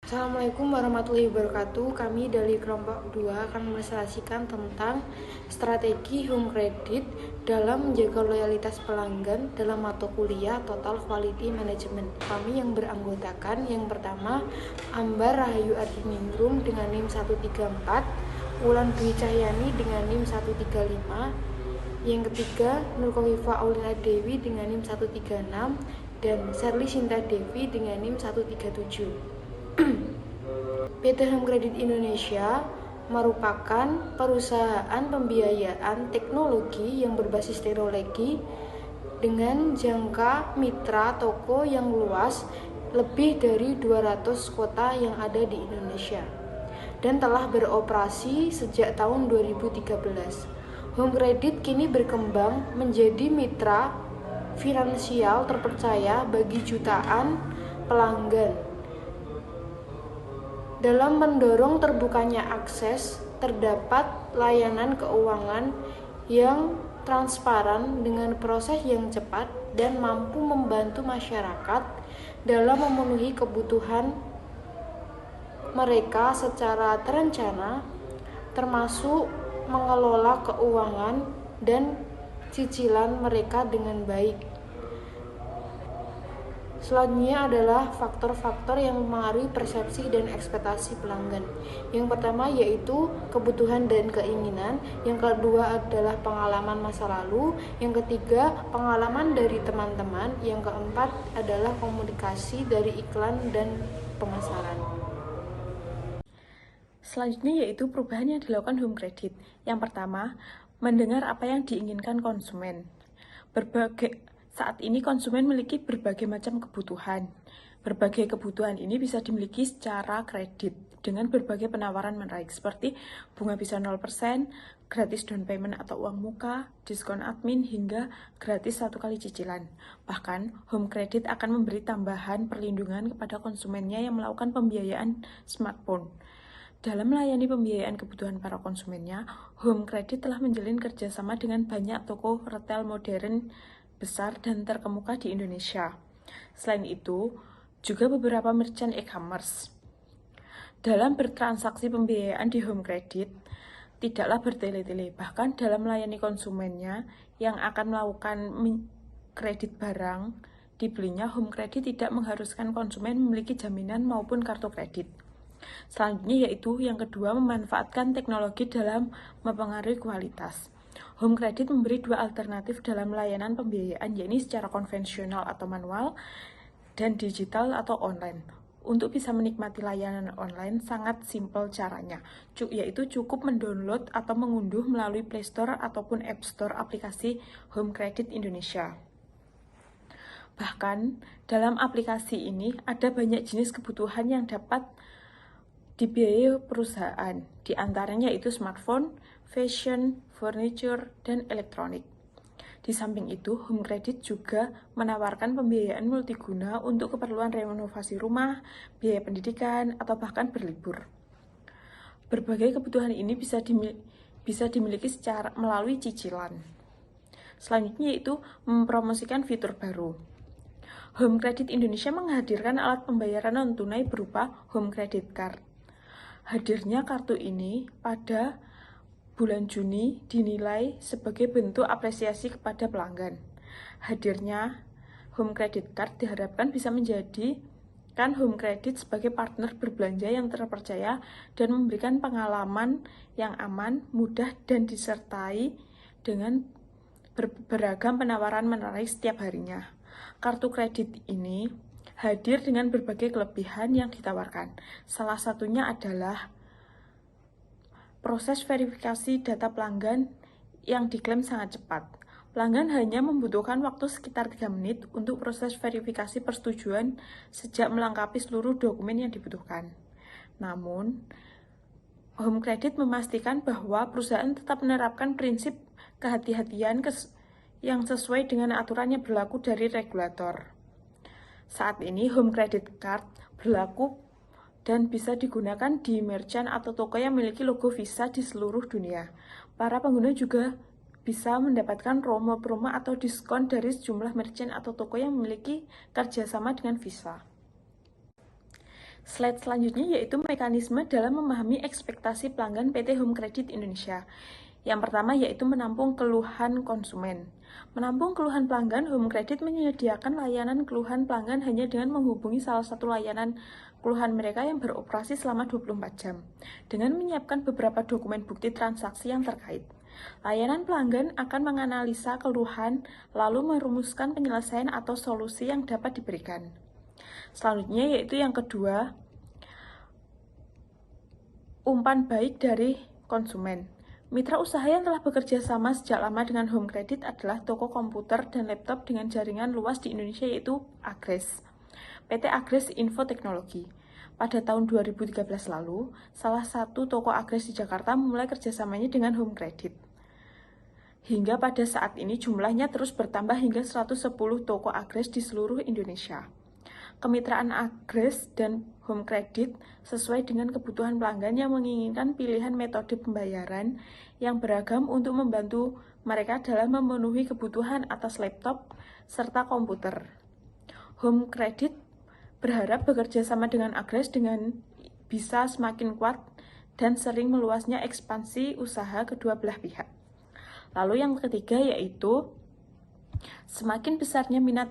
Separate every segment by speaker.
Speaker 1: Assalamualaikum warahmatullahi wabarakatuh. Kami dari kelompok 2 akan menjelaskan tentang strategi home credit dalam menjaga loyalitas pelanggan dalam mata kuliah Total Quality Management. Kami yang beranggotakan yang pertama Ambar Rahayu Ardiningrum dengan NIM 134, Wulan Dwi Cahyani dengan NIM 135, yang ketiga Nur Kofifa Aulina Dewi dengan NIM 136, dan Sherly Sinta Devi dengan NIM 137. PT Home Credit Indonesia merupakan perusahaan pembiayaan teknologi yang berbasis teknologi dengan jangka mitra toko yang luas lebih dari 200 kota yang ada di Indonesia dan telah beroperasi sejak tahun 2013. Home Credit kini berkembang menjadi mitra finansial terpercaya bagi jutaan pelanggan dalam mendorong terbukanya akses terdapat layanan keuangan yang transparan dengan proses yang cepat dan mampu membantu masyarakat dalam memenuhi kebutuhan mereka secara terencana, termasuk mengelola keuangan dan cicilan mereka dengan baik. Selanjutnya adalah faktor-faktor yang mempengaruhi persepsi dan ekspektasi pelanggan. Yang pertama yaitu kebutuhan dan keinginan, yang kedua adalah pengalaman masa lalu, yang ketiga pengalaman dari teman-teman, yang keempat adalah komunikasi dari iklan dan pemasaran.
Speaker 2: Selanjutnya yaitu perubahan yang dilakukan home credit. Yang pertama, mendengar apa yang diinginkan konsumen. Saat ini konsumen memiliki berbagai macam kebutuhan. Berbagai kebutuhan ini bisa dimiliki secara kredit dengan berbagai penawaran menarik seperti bunga bisa 0%, gratis down payment atau uang muka, diskon admin, hingga gratis 1 kali cicilan. Bahkan, home credit akan memberi tambahan perlindungan kepada konsumennya yang melakukan pembiayaan smartphone. Dalam melayani pembiayaan kebutuhan para konsumennya, Home Credit telah menjalin kerjasama dengan banyak toko retail modern besar dan terkemuka di Indonesia. Selain itu, juga beberapa merchant e-commerce. Dalam bertransaksi pembiayaan di Home Credit, tidaklah bertele-tele, bahkan dalam melayani konsumennya yang akan melakukan kredit barang dibelinya, Home Credit tidak mengharuskan konsumen memiliki jaminan maupun kartu kredit. Selanjutnya yaitu yang kedua, memanfaatkan teknologi dalam mempengaruhi kualitas. Home Credit memberi dua alternatif dalam layanan pembiayaan, yaitu secara konvensional atau manual dan digital atau online. Untuk bisa menikmati layanan online sangat simpel caranya, yaitu cukup mendownload atau mengunduh melalui Play Store ataupun App Store aplikasi Home Credit Indonesia. Bahkan dalam aplikasi ini ada banyak jenis kebutuhan yang dapat dibiayai perusahaan, di antaranya yaitu smartphone, fashion, furniture, dan elektronik. Di samping itu, Home Credit juga menawarkan pembiayaan multiguna untuk keperluan renovasi rumah, biaya pendidikan, atau bahkan berlibur. Berbagai kebutuhan ini bisa dimiliki secara melalui cicilan. Selanjutnya yaitu mempromosikan fitur baru. Home Credit Indonesia menghadirkan alat pembayaran non-tunai berupa Home Credit Card. Hadirnya kartu ini pada bulan Juni dinilai sebagai bentuk apresiasi kepada pelanggan. Hadirnya Home Credit Card diharapkan bisa menjadikan Home Credit sebagai partner berbelanja yang terpercaya dan memberikan pengalaman yang aman, mudah, dan disertai dengan beragam penawaran menarik setiap harinya. Kartu kredit ini hadir dengan berbagai kelebihan yang ditawarkan. Salah satunya adalah proses verifikasi data pelanggan yang diklaim sangat cepat. Pelanggan hanya membutuhkan waktu sekitar 3 menit untuk proses verifikasi persetujuan sejak melengkapi seluruh dokumen yang dibutuhkan. Namun, Home Credit memastikan bahwa perusahaan tetap menerapkan prinsip kehati-hatian yang sesuai dengan aturan yang berlaku dari regulator. Saat ini Home Credit Card berlaku dan bisa digunakan di merchant atau toko yang memiliki logo Visa di seluruh dunia. Para pengguna juga bisa mendapatkan promo-promo atau diskon dari sejumlah merchant atau toko yang memiliki kerjasama dengan Visa. Slide selanjutnya yaitu mekanisme dalam memahami ekspektasi pelanggan PT Home Credit Indonesia. Yang pertama yaitu menampung keluhan konsumen. Menampung keluhan pelanggan, Home Credit menyediakan layanan keluhan pelanggan hanya dengan menghubungi salah satu layanan keluhan mereka yang beroperasi selama 24 jam, dengan menyiapkan beberapa dokumen bukti transaksi yang terkait. Layanan pelanggan akan menganalisa keluhan, lalu merumuskan penyelesaian atau solusi yang dapat diberikan. Selanjutnya yaitu yang kedua, umpan baik dari konsumen. Mitra usaha yang telah bekerja sama sejak lama dengan Home Credit adalah toko komputer dan laptop dengan jaringan luas di Indonesia yaitu Agres. PT Agres Info Teknologi. Pada tahun 2013 lalu, salah satu toko Agres di Jakarta memulai kerjasamanya dengan Home Credit. Hingga pada saat ini jumlahnya terus bertambah hingga 110 toko Agres di seluruh Indonesia. Kemitraan Agres dan Home Credit sesuai dengan kebutuhan pelanggan yang menginginkan pilihan metode pembayaran yang beragam untuk membantu mereka dalam memenuhi kebutuhan atas laptop serta komputer. Home Credit berharap bekerja sama dengan Agres dengan bisa semakin kuat dan sering meluasnya ekspansi usaha kedua belah pihak. Lalu yang ketiga yaitu semakin besarnya minat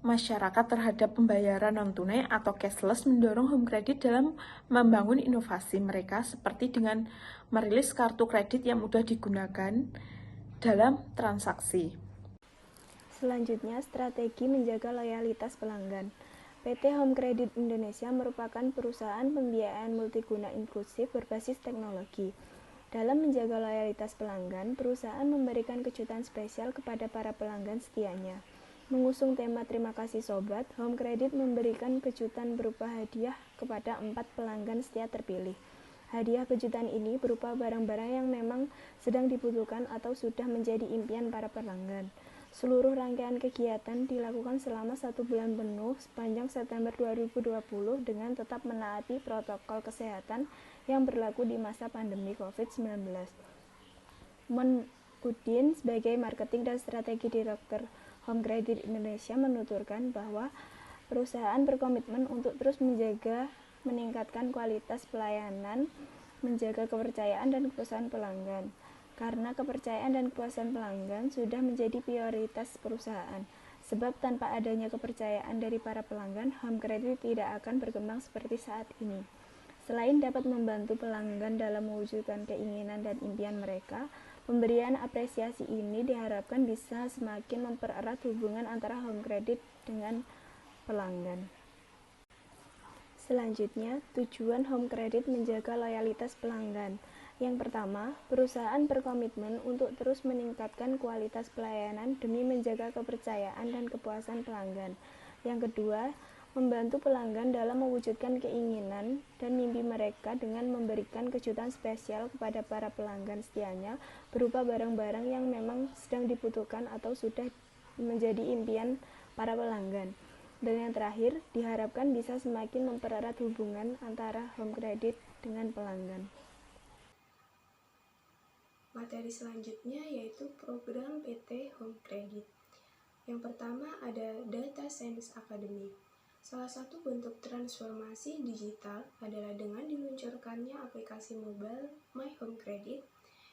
Speaker 2: masyarakat terhadap pembayaran non-tunai atau cashless mendorong Home Credit dalam membangun inovasi mereka seperti dengan merilis kartu kredit yang mudah digunakan dalam transaksi.
Speaker 3: Selanjutnya, strategi menjaga loyalitas pelanggan. PT Home Credit Indonesia merupakan perusahaan pembiayaan multiguna inklusif berbasis teknologi. Dalam menjaga loyalitas pelanggan, perusahaan memberikan kejutan spesial kepada para pelanggan setianya. Mengusung tema Terima Kasih Sobat, Home Credit memberikan kejutan berupa hadiah kepada 4 pelanggan setia terpilih. Hadiah kejutan ini berupa barang-barang yang memang sedang dibutuhkan atau sudah menjadi impian para pelanggan. Seluruh rangkaian kegiatan dilakukan selama 1 bulan penuh sepanjang September 2020 dengan tetap menaati protokol kesehatan yang berlaku di masa pandemi COVID-19. Udin sebagai Marketing dan Strategi Direktur Home Credit Indonesia menuturkan bahwa perusahaan berkomitmen untuk terus meningkatkan kualitas pelayanan, menjaga kepercayaan dan kepuasan pelanggan. Karena kepercayaan dan kepuasan pelanggan sudah menjadi prioritas perusahaan. Sebab tanpa adanya kepercayaan dari para pelanggan, Home Credit tidak akan berkembang seperti saat ini. Selain dapat membantu pelanggan dalam mewujudkan keinginan dan impian mereka, pemberian apresiasi ini diharapkan bisa semakin mempererat hubungan antara Home Credit dengan pelanggan. Selanjutnya, tujuan Home Credit menjaga loyalitas pelanggan. Yang pertama, perusahaan berkomitmen untuk terus meningkatkan kualitas pelayanan demi menjaga kepercayaan dan kepuasan pelanggan. Yang kedua, membantu pelanggan dalam mewujudkan keinginan dan mimpi mereka dengan memberikan kejutan spesial kepada para pelanggan setianya berupa barang-barang yang memang sedang dibutuhkan atau sudah menjadi impian para pelanggan. Dan yang terakhir, diharapkan bisa semakin mempererat hubungan antara Home Credit dengan pelanggan.
Speaker 4: Materi selanjutnya yaitu program PT Home Credit. Yang pertama ada Data Science Academy. Salah satu bentuk transformasi digital adalah dengan diluncurkannya aplikasi mobile My Home Credit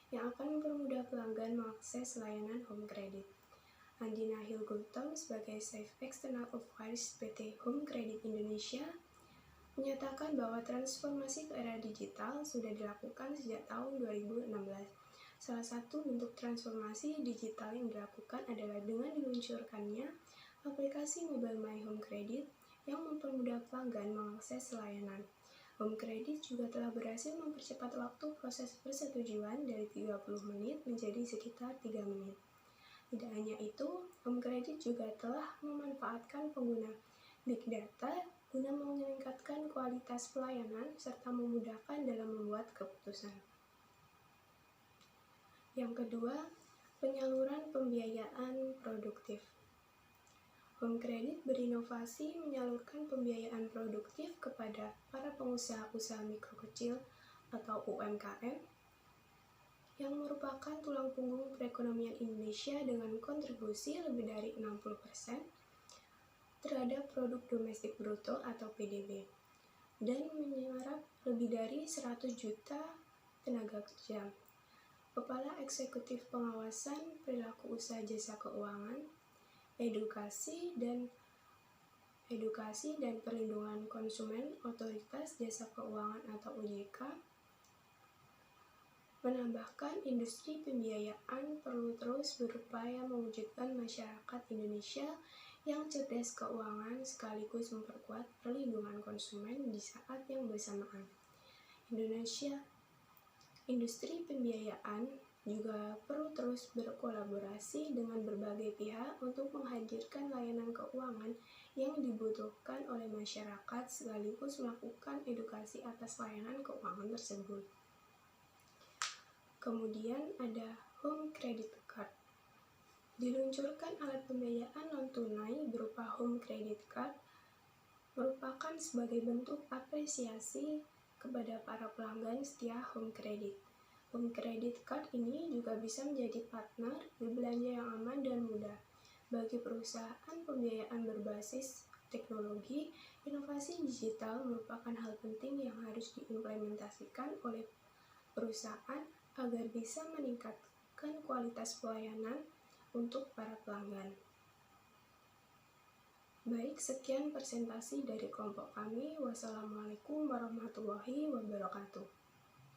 Speaker 4: yang akan mempermudah pelanggan mengakses layanan Home Credit. Andi Nahil Gautam sebagai Chief External Officer PT Home Credit Indonesia menyatakan bahwa transformasi ke era digital sudah dilakukan sejak tahun 2016. Salah satu bentuk transformasi digital yang dilakukan adalah dengan diluncurkannya aplikasi mobile My Home Credit yang mempermudah pelanggan mengakses layanan. Home Credit juga telah berhasil mempercepat waktu proses persetujuan dari 30 menit menjadi sekitar 3 menit. Tidak hanya itu, Home Credit juga telah memanfaatkan pengguna Big Data guna meningkatkan kualitas pelayanan serta memudahkan dalam membuat keputusan. Yang kedua, penyaluran pembiayaan produktif. Home Credit berinovasi menyalurkan pembiayaan produktif kepada para pengusaha-usaha mikro kecil atau UMKM yang merupakan tulang punggung perekonomian Indonesia dengan kontribusi lebih dari 60% terhadap produk domestik bruto atau PDB. dan menyerap lebih dari 100 juta tenaga kerja. Kepala Eksekutif Pengawasan Perilaku Usaha Jasa Keuangan, Edukasi dan Perlindungan Konsumen Otoritas Jasa Keuangan atau OJK, menambahkan industri pembiayaan perlu terus berupaya mewujudkan masyarakat Indonesia yang cerdas keuangan sekaligus memperkuat perlindungan konsumen di saat yang bersamaan. Industri pembiayaan juga perlu terus berkolaborasi dengan berbagai pihak untuk menghadirkan layanan keuangan yang dibutuhkan oleh masyarakat sekaligus melakukan edukasi atas layanan keuangan tersebut. Kemudian ada Home Credit Card. Diluncurkan alat pembiayaan non-tunai berupa Home Credit Card merupakan sebagai bentuk apresiasi kepada para pelanggan setia Home Credit. Home Credit Card ini juga bisa menjadi partner berbelanja yang aman dan mudah. Bagi perusahaan pembiayaan berbasis teknologi, inovasi digital merupakan hal penting yang harus diimplementasikan oleh perusahaan agar bisa meningkatkan kualitas pelayanan untuk para pelanggan. Baik, sekian presentasi dari kelompok kami. Wassalamualaikum warahmatullahi wabarakatuh.